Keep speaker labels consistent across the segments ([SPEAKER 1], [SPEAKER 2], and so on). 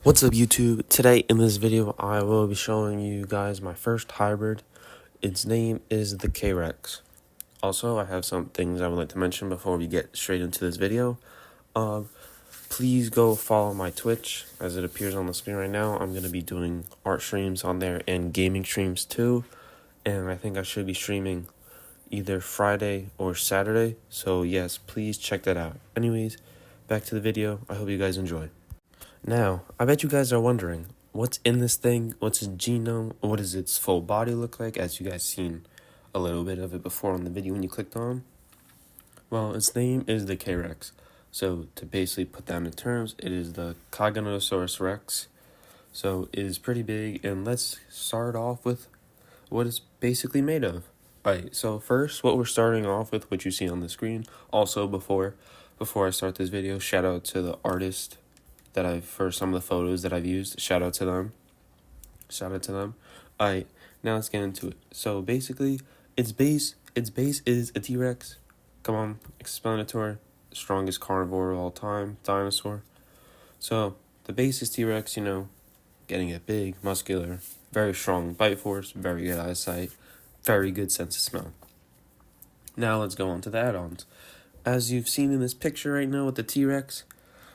[SPEAKER 1] What's up YouTube? Today in this video I will be showing you guys my first hybrid. Its name is the K-Rex. Also, I have some things I would like to mention before we get straight into this video. Please go follow my Twitch as it appears on the screen right now. I'm going to be doing art streams on there and gaming streams too. And I think I should be streaming either Friday or Saturday. So yes, please check that out. Anyways, back to the video. I hope you guys enjoy. Now, I bet you guys are wondering, what's in this thing? What's its genome? What does its full body look like? As you guys seen a little bit of it before on the video when you clicked on. Well, its name is the K-Rex. So, to basically put that into terms, it is the Dinosaur Rex. So, it is pretty big, and let's start off with what it's basically made of. Alright, so first, what we're starting off with, what you see on the screen. Also, before I start this video, shout out to the artist for some of the photos that I've used. Shout out to them. Alright, now let's get into it. So basically, its base is a T-Rex. Come on, explanatory. Strongest carnivore of all time, dinosaur. So the base is T-Rex, getting it big, muscular, very strong bite force, very good eyesight, very good sense of smell. Now let's go on to the add-ons. As you've seen in this picture right now with the T-Rex,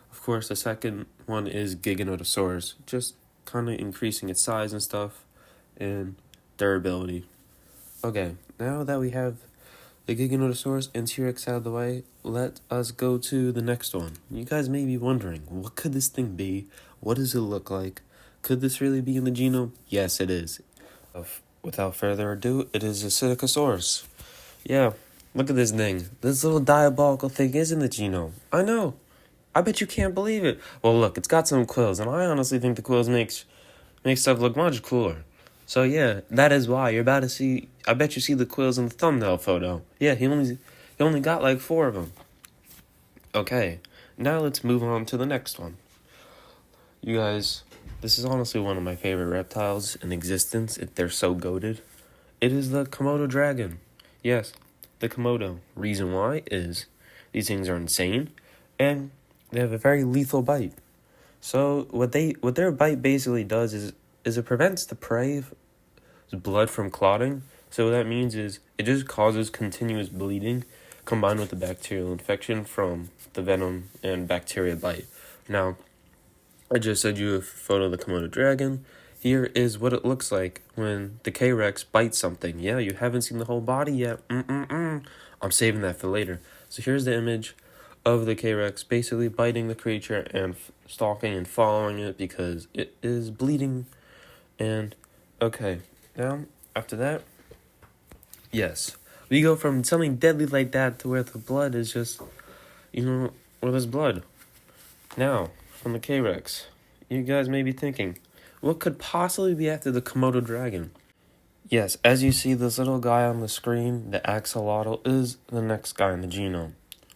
[SPEAKER 1] of course, the second one is Giganotosaurus, just kind of increasing its size and stuff, and durability. Okay, now that we have the Giganotosaurus and T-Rex out of the way, let us go to the next one. You guys may be wondering, what could this thing be? What does it look like? Could this really be in the genome? Yes, it is. Without further ado, it is a Psittacosaurus. Yeah, look at this thing. This little diabolical thing is in the genome. I know. I bet you can't believe it. Well, look, it's got some quills, and I honestly think the quills make stuff look much cooler. So yeah, that is why you're about to see. I bet you see the quills in the thumbnail photo. Yeah, he only got like 4 of them. Okay, now let's move on to the next one. You guys, this is honestly one of my favorite reptiles in existence. They're so goated. It is the Komodo dragon. Yes, the Komodo. Reason why is these things are insane, and they have a very lethal bite. So what their bite basically does is it prevents the prey's blood from clotting. So what that means is it just causes continuous bleeding combined with the bacterial infection from the venom and bacteria bite. Now, I just showed you a photo of the Komodo dragon. Here is what it looks like when the K-Rex bites something. Yeah, you haven't seen the whole body yet. I'm saving that for later. So here's the image of the K-Rex basically biting the creature and stalking and following it because it is bleeding. And okay, now after that, yes, we go from something deadly like that to where the blood is just, where there's blood. Now, from the K-Rex, you guys may be thinking, what could possibly be after the Komodo dragon? Yes, as you see this little guy on the screen, the axolotl is the next guy in the genome.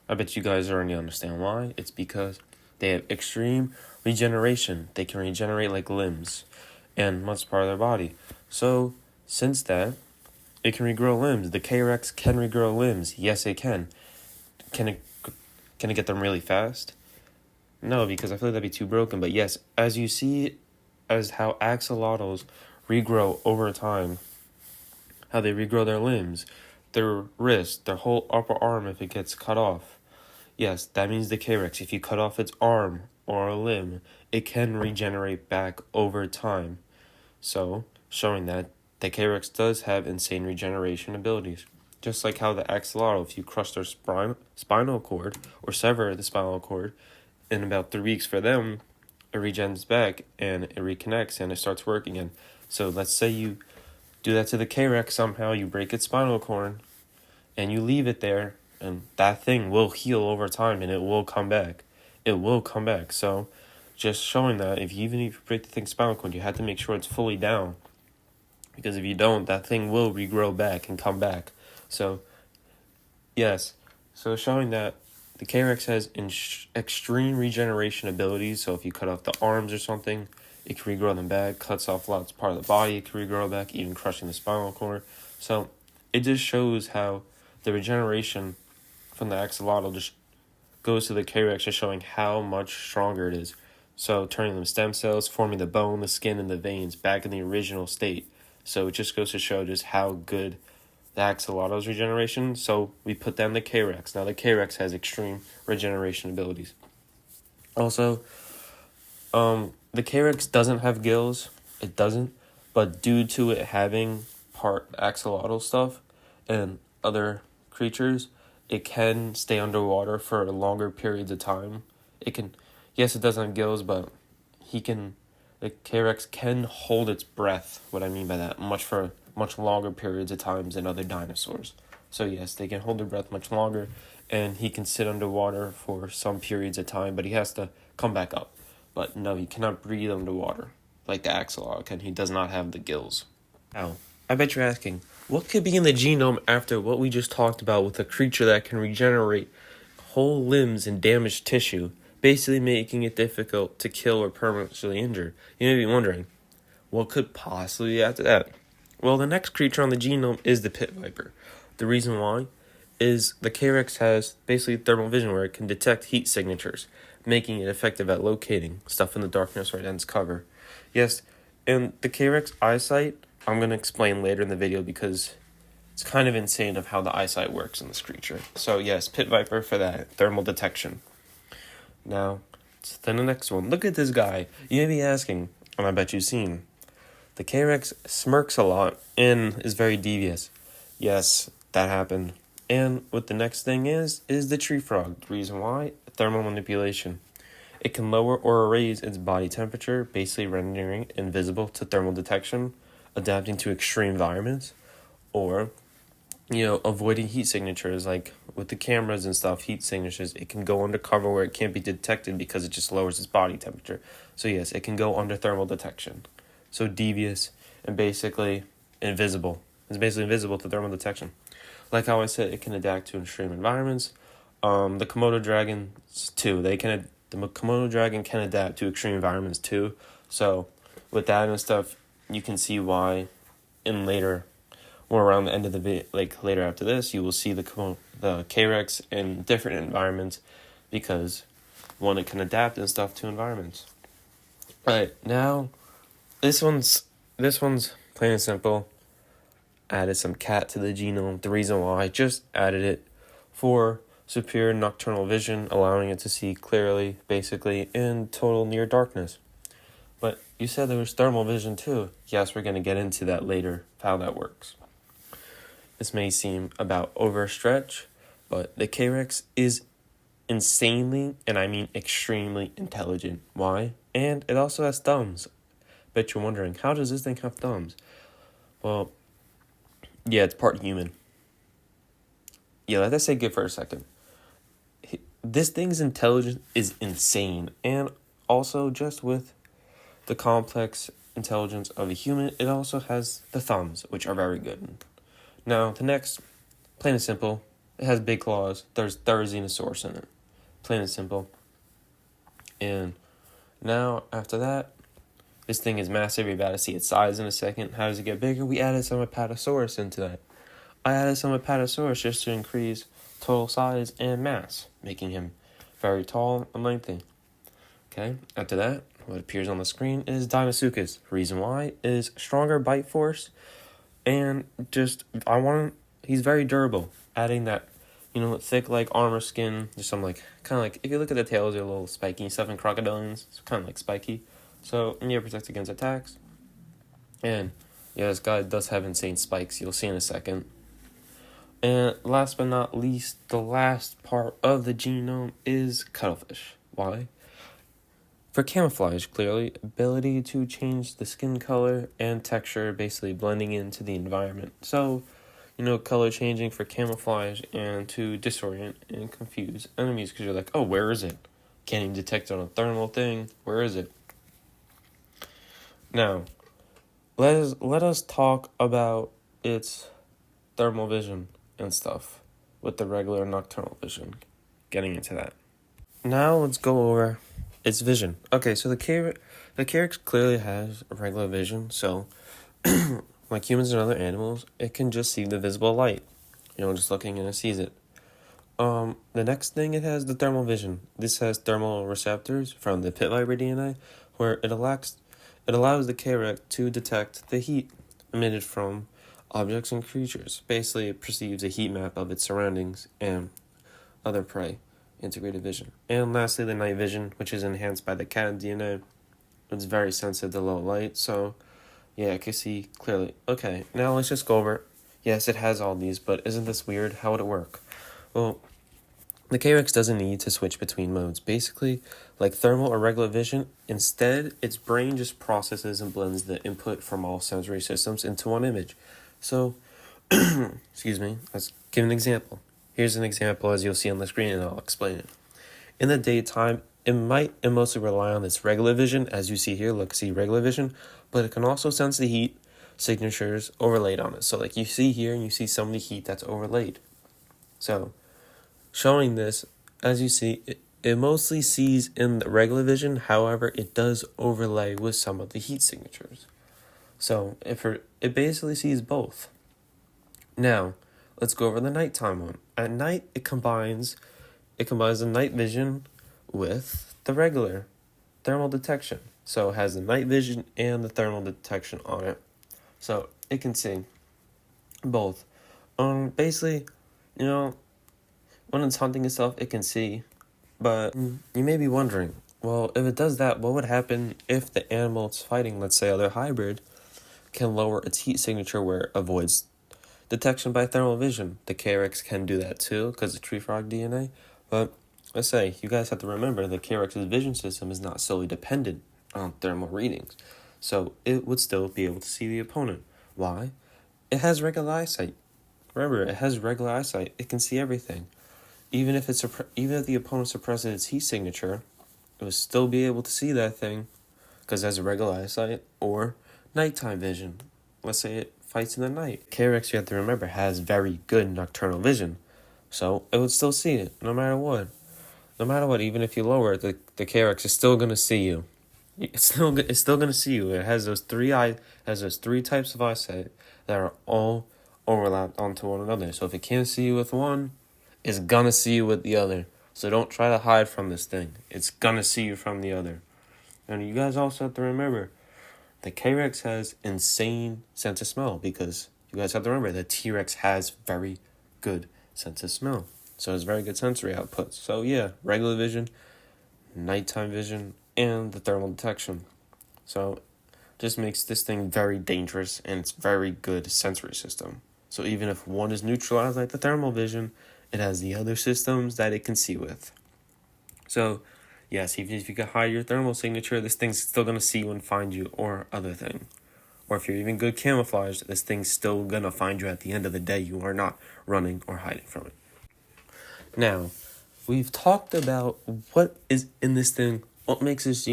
[SPEAKER 1] I bet you guys already understand why. It's because they have extreme regeneration. They can regenerate like limbs and much part of their body. So, since that, it can regrow limbs. The K-Rex can regrow limbs. Yes, it can. Can it get them really fast? No, because I feel like that'd be too broken. But yes, as you see, as how axolotls regrow over time, how they regrow their limbs, their wrist, their whole upper arm if it gets cut off. Yes, that means the K-Rex, if you cut off its arm or a limb, it can regenerate back over time. So, showing that the K-Rex does have insane regeneration abilities. Just like how the axolotl, if you crush their spinal cord or sever the spinal cord, in about 3 weeks for them, it regens back and it reconnects and it starts working again. So let's say you do that to the K-Rex somehow, you break its spinal cord and you leave it there, and that thing will heal over time, and it will come back. It will come back. So, just showing that even if you break the thing's spinal cord, you have to make sure it's fully down. Because if you don't, that thing will regrow back and come back. So, yes. So, showing that the K-Rex has extreme regeneration abilities. So, if you cut off the arms or something, it can regrow them back. Cuts off lots of part of the body, it can regrow back, even crushing the spinal cord. So, it just shows how the regeneration from the axolotl just goes to the K-Rex, just showing how much stronger it is. So turning them stem cells, forming the bone, the skin, and the veins back in the original state. So it just goes to show just how good the axolotl's regeneration. So we put that in the K-Rex. Now the K-Rex has extreme regeneration abilities. Also, the K-Rex doesn't have gills. It doesn't. But due to it having part axolotl stuff and other creatures, it can stay underwater for longer periods of time. It can, yes, it doesn't have gills, but the K-Rex can hold its breath. What I mean by that, much longer periods of times than other dinosaurs. So yes, they can hold their breath much longer, and he can sit underwater for some periods of time, but he has to come back up. But no, he cannot breathe underwater like the axolotl can. He does not have the gills. Now, I bet you're asking, what could be in the genome after what we just talked about with a creature that can regenerate whole limbs and damaged tissue, basically making it difficult to kill or permanently injure? You may be wondering, what could possibly be after that? Well, the next creature on the genome is the pit viper. The reason why is the K-Rex has basically thermal vision where it can detect heat signatures, making it effective at locating stuff in the darkness or dense cover. Yes, and the K-Rex eyesight, I'm going to explain later in the video because it's kind of insane of how the eyesight works in this creature. So yes, pit viper for that, thermal detection. Now, then the next one. Look at this guy. You may be asking, and I bet you've seen, the K-Rex smirks a lot and is very devious. Yes, that happened. And what the next thing is the tree frog. The reason why? Thermal manipulation. It can lower or raise its body temperature, basically rendering it invisible to thermal detection, adapting to extreme environments, or, avoiding heat signatures, like with the cameras and stuff, heat signatures, it can go undercover where it can't be detected because it just lowers its body temperature. So yes, it can go under thermal detection. So devious and basically invisible. It's basically invisible to thermal detection. Like how I said, it can adapt to extreme environments. The Komodo dragons too. The Komodo dragon can adapt to extreme environments too. So with that and stuff, you can see why in later, or around the end of the video, like later after this, you will see the K-Rex in different environments because one, it can adapt and stuff to environments. Alright, now this one's plain and simple. Added some cat to the genome. The reason why I just added it for superior nocturnal vision, allowing it to see clearly, basically, in total near darkness. But you said there was thermal vision too. Yes, we're going to get into that later, how that works. This may seem about overstretch, but the K-Rex is insanely, and I mean extremely intelligent. Why? And it also has thumbs. Bet you're wondering, how does this thing have thumbs? Well, yeah, it's part human. Yeah, let us say good for a second. This thing's intelligence is insane. And also, just with the complex intelligence of a human, it also has the thumbs, which are very good. Now, the next, plain and simple, it has big claws. There's Therizinosaurus in it. Plain and simple. And now, after that, this thing is massive. You're about to see its size in a second. How does it get bigger? We added some Apatosaurus into that. I added some Apatosaurus just to increase total size and mass, making him very tall and lengthy. Okay, after that, what appears on the screen is Deinosuchus. Reason why is stronger bite force, and he's very durable. Adding that, thick like armor skin, just some kind of like, if you look at the tails, they're a little spiky stuff in crocodilians. It's kind of like spiky. So, it protects against attacks. And, yeah, this guy does have insane spikes. You'll see in a second. And last but not least, the last part of the genome is cuttlefish. Why? For camouflage, clearly. Ability to change the skin color and texture, basically blending into the environment. So, color changing for camouflage and to disorient and confuse enemies. Because you're like, oh, where is it? Can't even detect it on a thermal thing. Where is it? Now, let us talk about its thermal vision and stuff with the regular nocturnal vision. Getting into that. Now let's go over its vision. Okay, so the K-Rex clearly has regular vision, so like humans and other animals, it can just see the visible light. Just looking and it sees it. The next thing it has the thermal vision. This has thermal receptors from the pit viper DNA, where it allows the KREC to detect the heat emitted from objects and creatures. Basically, it perceives a heat map of its surroundings and other prey. Integrated vision. And lastly, the night vision, which is enhanced by the cat DNA. It's very sensitive to low light, so yeah, I can see clearly. Okay, now let's just go over it. Yes, it has all these, but isn't this weird? How would it work? Well, the KREX doesn't need to switch between modes. Basically, like thermal or regular vision, instead, its brain just processes and blends the input from all sensory systems into one image. So, excuse me, let's give an example. Here's an example as you'll see on the screen, and I'll explain it. In the daytime, it might mostly rely on its regular vision, as you see here. Look, see regular vision, but it can also sense the heat signatures overlaid on it. So like you see here, and you see some of the heat that's overlaid. So showing this, as you see, it mostly sees in the regular vision. However, it does overlay with some of the heat signatures. So it basically sees both. Now, let's go over the nighttime one. At night, it combines the night vision with the regular thermal detection. So it has the night vision and the thermal detection on it. So it can see both. Basically, when it's hunting itself, it can see. But you may be wondering, well, if it does that, what would happen if the animal it's fighting, let's say other hybrid, can lower its heat signature where it avoids detection by thermal vision? The KREX can do that too, because of tree frog DNA. But let's say, you guys have to remember the KREX's vision system is not solely dependent on thermal readings. So it would still be able to see the opponent. Why? It has regular eyesight. Remember, it has regular eyesight. It can see everything. Even if the opponent suppresses its heat signature, it will still be able to see that thing because it has a regular eyesight or nighttime vision. Let's say it fights in the night. KREX, you have to remember, has very good nocturnal vision. So it would still see it no matter what. No matter what, even if you lower it, the KREX is still going to see you. It's still going to see you. It has those three types of eyesight that are all overlapped onto one another. So if it can't see you with one, it's going to see you with the other. So don't try to hide from this thing. It's going to see you from the other. And you guys also have to remember, the KREX has insane sense of smell because you guys have to remember the T-Rex has very good sense of smell. So it's very good sensory output. So yeah, regular vision, nighttime vision, and the thermal detection. So just makes this thing very dangerous, and it's very good sensory system. So even if one is neutralized like the thermal vision, it has the other systems that it can see with. So yes, even if you can hide your thermal signature, this thing's still going to see you and find you, or other thing. Or if you're even good camouflage, this thing's still going to find you at the end of the day. You are not running or hiding from it. Now, we've talked about what is in this thing, what makes this,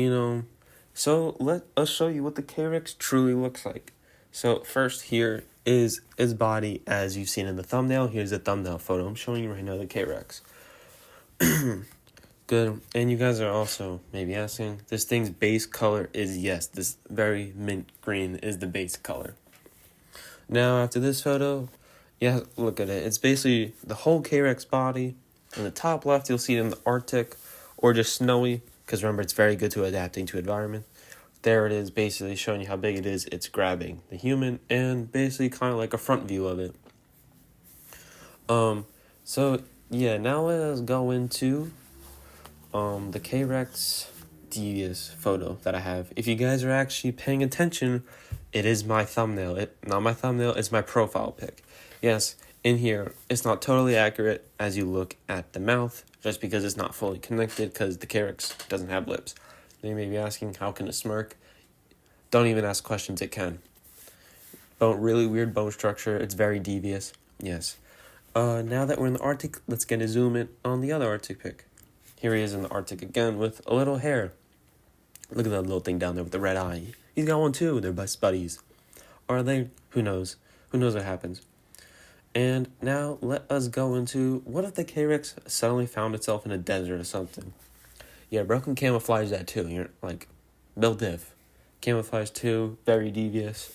[SPEAKER 1] so let us show you what the KREX truly looks like. So first here is its body as you've seen in the thumbnail. Here's the thumbnail photo. I'm showing you right now the KREX. Good. And you guys are also maybe asking, this thing's base color is yes, this very mint green is the base color. Now after this photo, yeah, look at it. It's basically the whole KREX body. In the top left, you'll see it in the Arctic or just snowy, because remember, it's very good to adapting to environment. There it is, basically showing you how big it is. It's grabbing the human and basically kind of like a front view of it. So yeah, now let us go into the KREX devious photo that I have. If you guys are actually paying attention, it is my thumbnail. Not my thumbnail, it's my profile pic. Yes, in here, it's not totally accurate as you look at the mouth, just because it's not fully connected, because the KREX doesn't have lips. They may be asking, how can it smirk? Don't even ask questions, it can. Really weird bone structure, it's very devious, yes. Now that we're in the Arctic, let's get a zoom in on the other Arctic pic. Here he is in the Arctic again with a little hair. Look at that little thing down there with the red eye. He's got one too, they're best buddies. Are they? Who knows? Who knows what happens? And now let us go into, what if the KREX suddenly found itself in a desert or something? Yeah, broken camouflage that too. You're like, built diff. Camouflage too, very devious.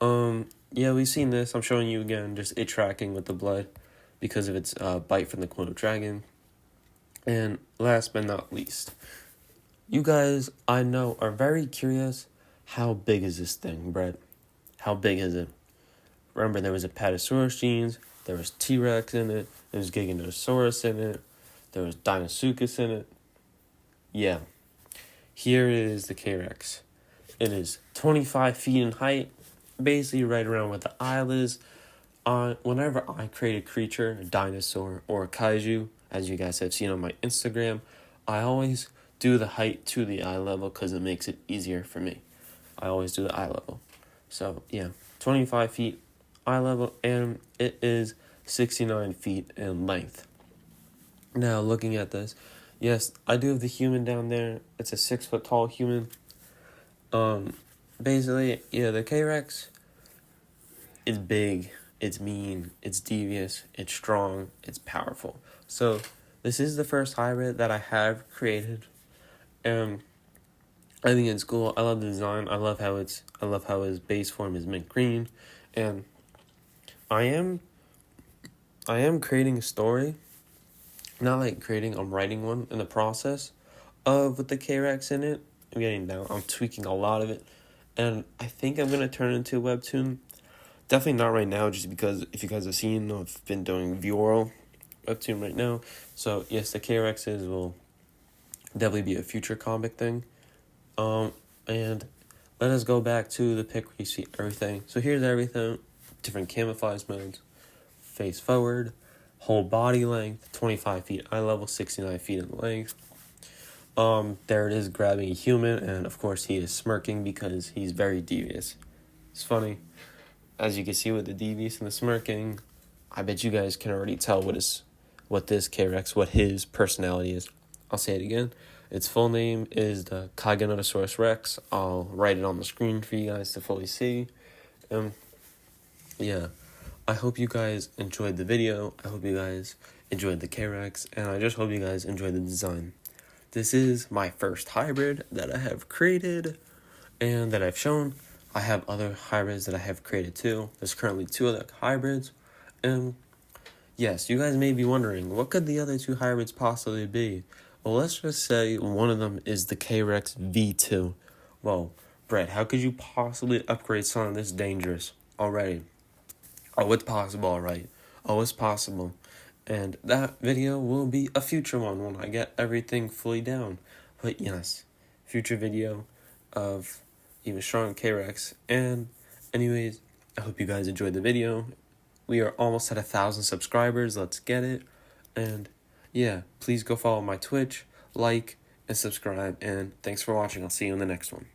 [SPEAKER 1] Yeah, we've seen this. I'm showing you again, just it tracking with the blood. because of its bite from the Komodo dragon. And last but not least, you guys, I know, are very curious, how big is this thing, Brett? How big is it? Remember, there was Apatosaurus genes, there was T-Rex in it, there was Giganotosaurus in it, there was Dinosuchus in it. Yeah, here is the K-Rex. It is 25 feet in height, basically right around where the eye is. Whenever I create a creature, a dinosaur, or a kaiju, as you guys have seen on my Instagram, I always do the height to the eye level because it makes it easier for me. I always do the eye level. So, yeah, 25 feet eye level, and it is 69 feet in length. Now, looking at this, yes, I do have the human down there. It's a 6 foot tall human. Basically, yeah, the K-Rex is big, it's mean, it's devious, it's strong, it's powerful. So, this is the first hybrid that I have created. And I think it's cool. I love the design. I love how his base form is mint green. And I am creating a story. Not like creating, I'm writing one in the process of with the K-Rex in it. I'm tweaking a lot of it. And I think I'm going to turn it into a webtoon. Definitely not right now, just because if you guys have seen, I've been doing Vuoral webtoon right now. So, yes, the K-Rexes will definitely be a future comic thing. And let us go back to the pic where you see everything. So here's everything. Different camouflage modes. Face forward. Whole body length. 25 feet eye level. 69 feet in length. There it is grabbing a human. And of course he is smirking because he's very devious. It's funny. As you can see with the devious and the smirking, I bet you guys can already tell what this K-Rex, what his personality is. I'll say it again. Its full name is the Giganotosaurus Rex. I'll write it on the screen for you guys to fully see. Yeah, I hope you guys enjoyed the video. I hope you guys enjoyed the K-Rex, and I just hope you guys enjoyed the design. This is my first hybrid that I have created and that I've shown. I have other hybrids that I have created too. There's currently 2 other hybrids, and yes, you guys may be wondering, what could the other 2 hybrids possibly be? Well, let's just say one of them is the K-Rex V2. Well, Brett, how could you possibly upgrade something this dangerous already? Oh, it's possible, alright. Oh, it's possible. And that video will be a future one when I get everything fully down. But yes, future video of even stronger K-Rex. And anyways, I hope you guys enjoyed the video. We are almost at 1,000 subscribers. Let's get it. And yeah, please go follow my Twitch, like, and subscribe. And thanks for watching. I'll see you in the next one.